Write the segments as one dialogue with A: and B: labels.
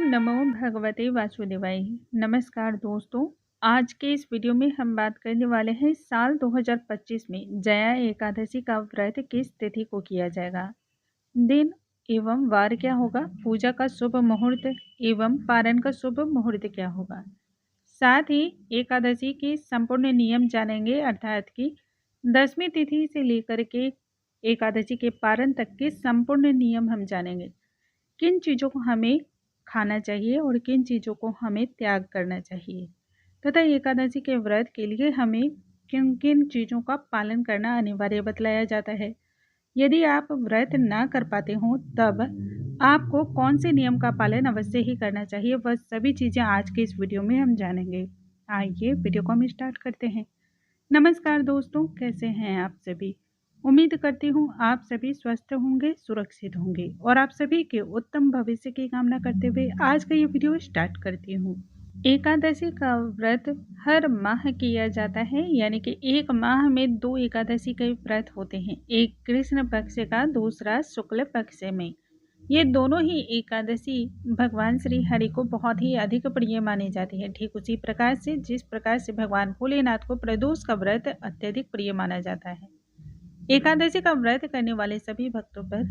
A: नमो भगवते वासुदेवाय। नमस्कार दोस्तों, आज के इस वीडियो में हम बात करने वाले हैं साल 2025 में जया एकादशी का व्रत किस तिथि को किया जाएगा, दिन एवं वार क्या होगा, पूजा का शुभ मुहूर्त एवं पारण का शुभ मुहूर्त क्या होगा। साथ ही एकादशी के संपूर्ण नियम जानेंगे, अर्थात कि 10वीं तिथि से लेकर के एकादशी के पारण तक के संपूर्ण नियम हम जानेंगे। किन चीज़ों को हमें खाना चाहिए और किन चीज़ों को हमें त्याग करना चाहिए तथा एकादशी के व्रत के लिए हमें किन किन चीज़ों का पालन करना अनिवार्य बतलाया जाता है। यदि आप व्रत ना कर पाते हो तब आपको कौन से नियम का पालन अवश्य ही करना चाहिए, वह सभी चीज़ें आज के इस वीडियो में हम जानेंगे। आइए वीडियो को हम स्टार्ट करते हैं। नमस्कार दोस्तों, कैसे हैं आप सभी। उम्मीद करती हूँ आप सभी स्वस्थ होंगे, सुरक्षित होंगे और आप सभी के उत्तम भविष्य की कामना करते हुए आज का ये वीडियो स्टार्ट करती हूँ। एकादशी का व्रत हर माह किया जाता है, यानी कि एक माह में 2 एकादशी के व्रत होते हैं, एक कृष्ण पक्ष का, दूसरा शुक्ल पक्ष में। ये दोनों ही एकादशी भगवान श्री हरि को बहुत ही अधिक प्रिय मानी जाती है। ठीक उसी प्रकार से जिस प्रकार से भगवान भोलेनाथ को प्रदोष का व्रत अत्यधिक प्रिय माना जाता है, एकादशी का व्रत करने वाले सभी भक्तों पर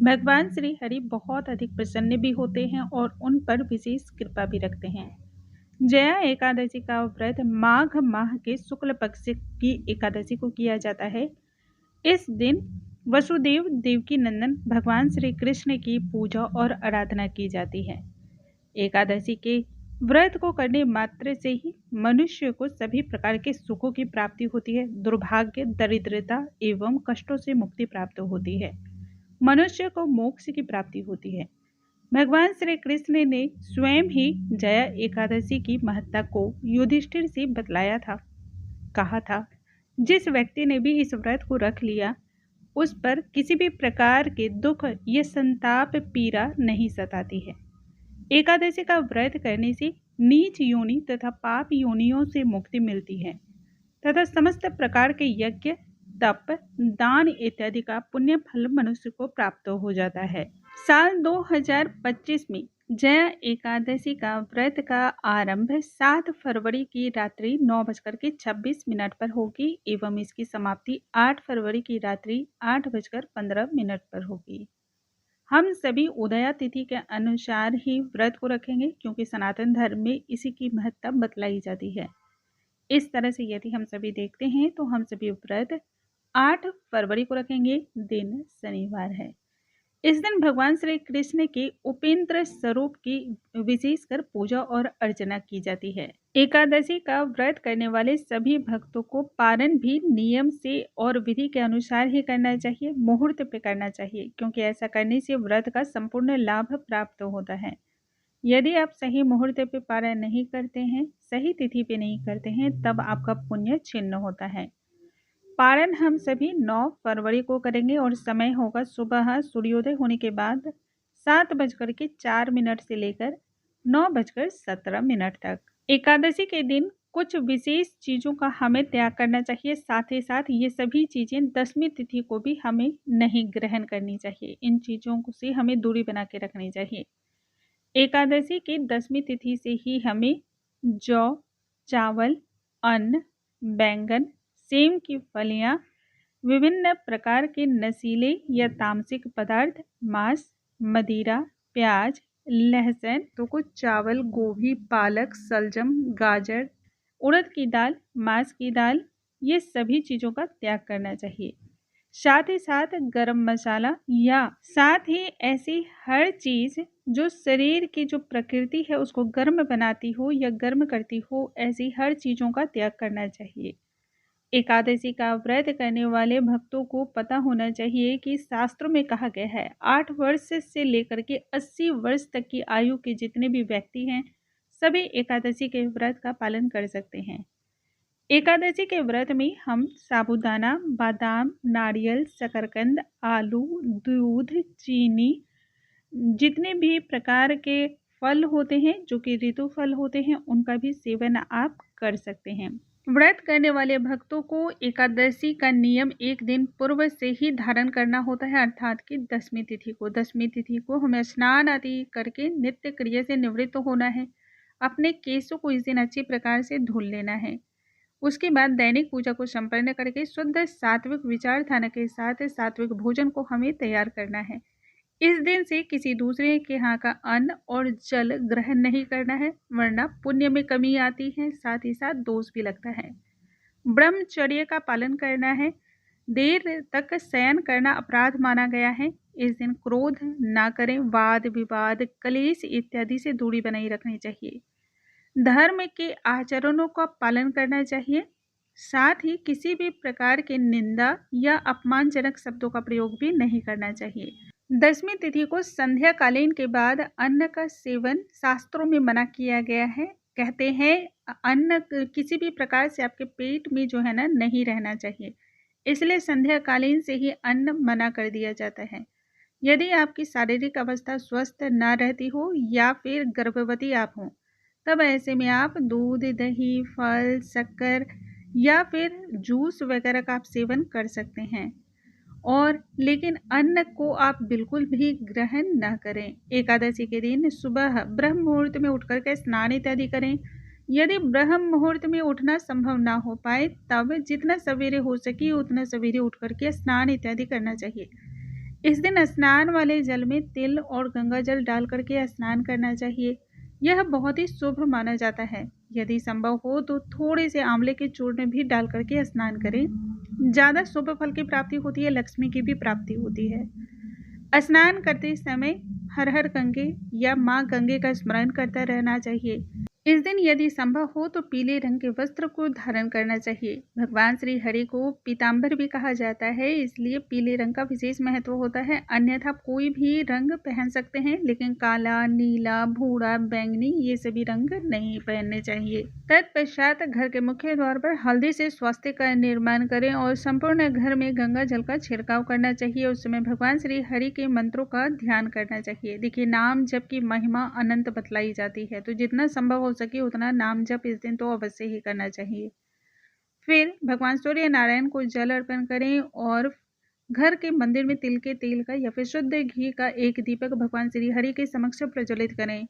A: भगवान श्री हरि बहुत अधिक प्रसन्न भी होते हैं और उन पर विशेष कृपा भी रखते हैं। जया एकादशी का व्रत माघ माह के शुक्ल पक्ष की एकादशी को किया जाता है। इस दिन वसुदेव देवकी नंदन भगवान श्री कृष्ण की पूजा और आराधना की जाती है। एकादशी के व्रत को करने मात्र से ही मनुष्य को सभी प्रकार के सुखों की प्राप्ति होती है, दुर्भाग्य, दरिद्रता एवं कष्टों से मुक्ति प्राप्त होती है, मनुष्य को मोक्ष की प्राप्ति होती है। भगवान श्री कृष्ण ने स्वयं ही जया एकादशी की महत्ता को युधिष्ठिर से बतलाया था। कहा था, जिस व्यक्ति ने भी इस व्रत को रख लिया उस पर किसी भी प्रकार के दुख या संताप पीड़ा नहीं सताती है। एकादशी का व्रत करने से नीच योनि तथा पाप योनियों से मुक्ति मिलती है तथा समस्त प्रकार के यज्ञ, तप, दान इत्यादि का पुण्य फल मनुष्य को प्राप्त हो जाता है। साल 2025 में जया एकादशी का व्रत का आरंभ 7 फरवरी की रात्रि 9:26 पर होगी एवं इसकी समाप्ति 8 फरवरी की रात्रि 8:15 पर होगी। हम सभी उदया तिथि के अनुसार ही व्रत को रखेंगे, क्योंकि सनातन धर्म में इसी की महत्ता बतलाई जाती है। इस तरह से यदि हम सभी देखते हैं तो हम सभी व्रत 8 फरवरी को रखेंगे, दिन शनिवार है। इस दिन भगवान श्री कृष्ण के उपेंद्र स्वरूप की विशेषकर पूजा और अर्चना की जाती है। एकादशी का व्रत करने वाले सभी भक्तों को पारण भी नियम से और विधि के अनुसार ही करना चाहिए, मुहूर्त पे करना चाहिए, क्योंकि ऐसा करने से व्रत का संपूर्ण लाभ प्राप्त होता है। यदि आप सही मुहूर्त पे पारण नहीं करते हैं, सही तिथि पे नहीं करते हैं, तब आपका पुण्य छिन्न होता है। पारण हम सभी 9 फरवरी को करेंगे और समय होगा सुबह सूर्योदय होने के बाद 7:04 से लेकर 9:17 तक। एकादशी के दिन कुछ विशेष चीज़ों का हमें त्याग करना चाहिए, साथ ही साथ ये सभी चीज़ें 10वीं तिथि को भी हमें नहीं ग्रहण करनी चाहिए। इन चीज़ों से हमें दूरी बना के रखनी चाहिए। एकादशी की 10वीं तिथि से ही हमें जौ, चावल, अन्न, बैंगन, सेम की फलियां, विभिन्न प्रकार के नशीले या तामसिक पदार्थ, मांस, मदिरा, प्याज, लहसुन, तो कुछ चावल, गोभी, पालक, सलजम, गाजर, उड़द की दाल, मांस की दाल, ये सभी चीज़ों का त्याग करना चाहिए। साथ ही साथ गरम मसाला या साथ ही ऐसी हर चीज़ जो शरीर की जो प्रकृति है उसको गर्म बनाती हो या गर्म करती हो, ऐसी हर चीज़ों का त्याग करना चाहिए। एकादशी का व्रत करने वाले भक्तों को पता होना चाहिए कि शास्त्रों में कहा गया है 8 वर्ष से लेकर के 80 वर्ष तक की आयु के जितने भी व्यक्ति हैं सभी एकादशी के व्रत का पालन कर सकते हैं। एकादशी के व्रत में हम साबूदाना, बादाम, नारियल, शकरकंद, आलू, दूध, चीनी, जितने भी प्रकार के फल होते हैं जो कि ऋतु फल होते हैं उनका भी सेवन आप कर सकते हैं। व्रत करने वाले भक्तों को एकादशी का नियम एक दिन पूर्व से ही धारण करना होता है, अर्थात कि दसवीं तिथि को हमें स्नान आदि करके नित्य क्रिया से निवृत्त होना है। अपने केशों को इस दिन अच्छी प्रकार से धुल लेना है। उसके बाद दैनिक पूजा को संपन्न करके शुद्ध सात्विक विचारधारा के साथ सात्विक भोजन को हमें तैयार करना है। इस दिन से किसी दूसरे के यहाँ का अन्न और जल ग्रहण नहीं करना है, वरना पुण्य में कमी आती है, साथ ही साथ दोष भी लगता है। ब्रह्मचर्य का पालन करना है। देर तक शयन करना अपराध माना गया है। इस दिन क्रोध ना करें, वाद विवाद कलेश इत्यादि से दूरी बनाई रखनी चाहिए। धर्म के आचरणों का पालन करना चाहिए। साथ ही किसी भी प्रकार के निंदा या अपमानजनक शब्दों का प्रयोग भी नहीं करना चाहिए। दसवीं तिथि को संध्या कालीन के बाद अन्न का सेवन शास्त्रों में मना किया गया है। कहते हैं अन्न किसी भी प्रकार से आपके पेट में जो है ना नहीं रहना चाहिए, इसलिए संध्या कालीन से ही अन्न मना कर दिया जाता है। यदि आपकी शारीरिक अवस्था स्वस्थ न रहती हो या फिर गर्भवती आप हो, तब ऐसे में आप दूध, दही, फल, शक्कर या फिर जूस वगैरह का आप सेवन कर सकते हैं। और लेकिन अन्न को आप बिल्कुल भी ग्रहण न करें। एकादशी के दिन सुबह ब्रह्म मुहूर्त में उठकर के स्नान इत्यादि करें। यदि ब्रह्म मुहूर्त में उठना संभव ना हो पाए, तब जितना सवेरे हो सके उतना सवेरे उठ करके स्नान इत्यादि करना चाहिए। इस दिन स्नान वाले जल में तिल और गंगा जल डाल करके स्नान करना चाहिए। यह बहुत ही शुभ माना जाता है। यदि संभव हो तो थोड़े से आंवले के चूर्ण भी डाल करके स्नान करें। ज़्यादा शुभ फल की प्राप्ति होती है, लक्ष्मी की भी प्राप्ति होती है। स्नान करते समय हर हर गंगे या माँ गंगे का स्मरण करता रहना चाहिए। इस दिन यदि संभव हो तो पीले रंग के वस्त्र को धारण करना चाहिए। भगवान श्री हरि को पीताम्बर भी कहा जाता है, इसलिए पीले रंग का विशेष महत्व होता है। अन्यथा कोई भी रंग पहन सकते हैं, लेकिन काला, नीला, भूरा, बैंगनी ये सभी रंग नहीं पहनने चाहिए। तत्पश्चात घर के मुख्य द्वार पर हल्दी से स्वास्तिक का निर्माण करें और संपूर्ण घर में गंगा जल का छिड़काव करना चाहिए। उस समय भगवान श्री हरि के मंत्रों का ध्यान करना चाहिए। देखिए, नाम जप की महिमा अनंत बतलाई जाती है, तो जितना संभव हो सके उतना नाम जप इस दिन तो अवश्य ही करना चाहिए। फिर भगवान सूर्य नारायण को जल अर्पण करें और घर के मंदिर में तिल के तेल का या फिर शुद्ध घी का एक दीपक भगवान श्री हरि के समक्ष प्रज्वलित करें।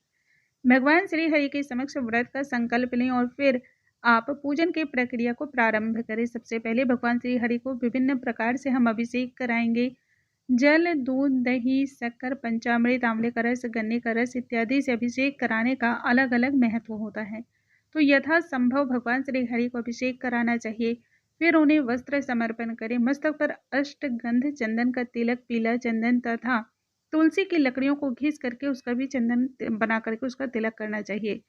A: भगवान श्री हरि के समक्ष व्रत का संकल्प लें और फिर आप पूजन की प्रक्रिया को प्रारंभ करें। सबसे पहले भगवान श्री हरि को विभिन्न प्रकार से हम अभिषेक कराएंगे। जल, दूध, दही, शक्कर, पंचामृत, आंवले का रस, गन्ने का रस इत्यादि से अभिषेक कराने का अलग अलग महत्व होता है, तो यथासंभव भगवान श्री हरि को अभिषेक कराना चाहिए। फिर उन्हें वस्त्र समर्पण करें। मस्तक पर अष्टगंध चंदन का तिलक, पीला चंदन तथा तुलसी की लकड़ियों को घिस करके उसका भी चंदन बना करके उसका तिलक करना चाहिए।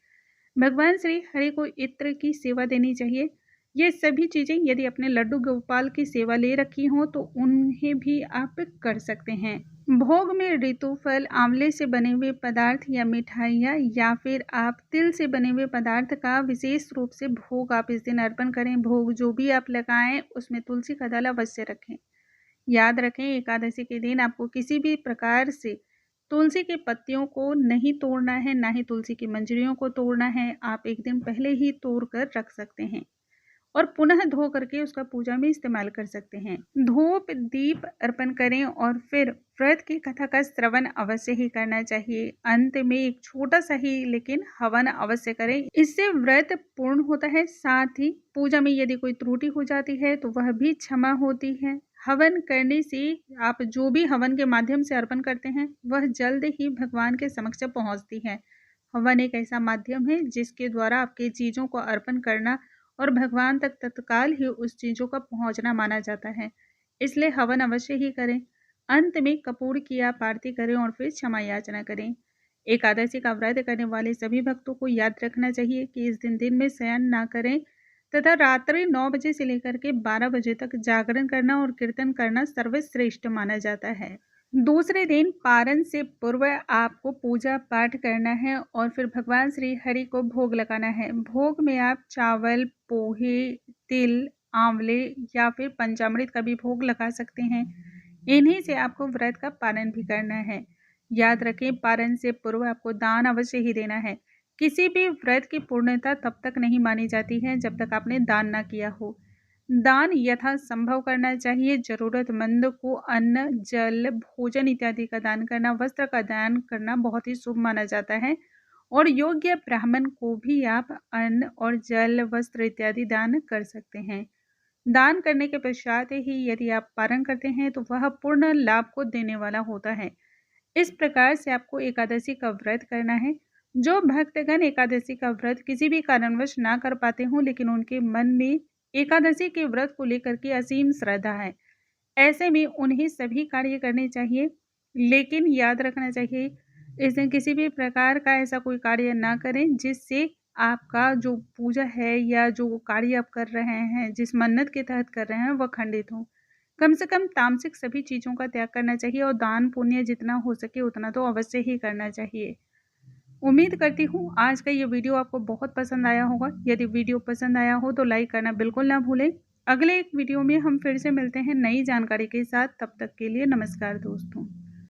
A: भगवान श्री हरि को इत्र की सेवा देनी चाहिए। ये सभी चीज़ें यदि अपने लड्डू गोपाल की सेवा ले रखी हों तो उन्हें भी आप कर सकते हैं। भोग में ऋतु फल, आंवले से बने हुए पदार्थ या मिठाइयाँ या फिर आप तिल से बने हुए पदार्थ का विशेष रूप से भोग आप इस दिन अर्पण करें। भोग जो भी आप लगाएं उसमें तुलसी का दल अवश्य रखें। याद रखें, एकादशी के दिन आपको किसी भी प्रकार से तुलसी की पत्तियों को नहीं तोड़ना है, ना ही तुलसी की मंजरियों को तोड़ना है। आप एक दिन पहले ही तोड़ कर रख सकते हैं और पुनः धो करके उसका पूजा में इस्तेमाल कर सकते हैं। धूप दीप अर्पण करें और फिर व्रत की कथा का श्रवण अवश्य ही करना चाहिए। अंत में एक छोटा सा ही लेकिन हवन अवश्य करें, इससे व्रत पूर्ण होता है। साथ ही पूजा में यदि कोई त्रुटि हो जाती है तो वह भी क्षमा होती है। हवन करने से आप जो भी हवन के माध्यम से अर्पण करते हैं वह जल्द ही भगवान के समक्ष पहुंचती है। हवन एक ऐसा माध्यम है जिसके द्वारा आपके चीज़ों को अर्पण करना और भगवान तक तत्काल ही उस चीज़ों का पहुंचना माना जाता है, इसलिए हवन अवश्य ही करें। अंत में कपूर की आप आरती करें और फिर क्षमा याचना करें। एकादशी का व्रत करने वाले सभी भक्तों को याद रखना चाहिए कि इस दिन में शयन ना करें तथा रात्रि 9 बजे से लेकर के 12 बजे तक जागरण करना और कीर्तन करना सर्वश्रेष्ठ माना जाता है। दूसरे दिन पारण से पूर्व आपको पूजा पाठ करना है और फिर भगवान श्री हरि को भोग लगाना है। भोग में आप चावल, पोहे, तिल, आंवले या फिर पंचामृत का भी भोग लगा सकते हैं। इन्हीं से आपको व्रत का पालन भी करना है। याद रखें, पारण से पूर्व आपको दान अवश्य ही देना है। किसी भी व्रत की पूर्णता तब तक नहीं मानी जाती है जब तक आपने दान ना किया हो। दान यथासंभव करना चाहिए। जरूरतमंद को अन्न, जल, भोजन इत्यादि का दान करना, वस्त्र का दान करना बहुत ही शुभ माना जाता है और योग्य ब्राह्मण को भी आप अन्न और जल, वस्त्र इत्यादि दान कर सकते हैं। दान करने के पश्चात ही यदि आप पारण करते हैं तो वह पूर्ण लाभ को देने वाला होता है। इस प्रकार से आपको एकादशी का व्रत करना है। जो भक्तगण एकादशी का व्रत किसी भी कारणवश ना कर पाते हों लेकिन उनके मन में एकादशी के व्रत को लेकर के असीम श्रद्धा है, ऐसे में उन्हें सभी कार्य करने चाहिए। लेकिन याद रखना चाहिए, इस दिन किसी भी प्रकार का ऐसा कोई कार्य ना करें जिससे आपका जो पूजा है या जो कार्य आप कर रहे हैं, जिस मन्नत के तहत कर रहे हैं, वह खंडित हो। कम से कम तामसिक सभी चीज़ों का त्याग करना चाहिए और दान पुण्य जितना हो सके उतना तो अवश्य ही करना चाहिए। उम्मीद करती हूँ आज का ये वीडियो आपको बहुत पसंद आया होगा। यदि वीडियो पसंद आया हो तो लाइक करना बिल्कुल ना भूलें। अगले एक वीडियो में हम फिर से मिलते हैं नई जानकारी के साथ। तब तक के लिए नमस्कार दोस्तों।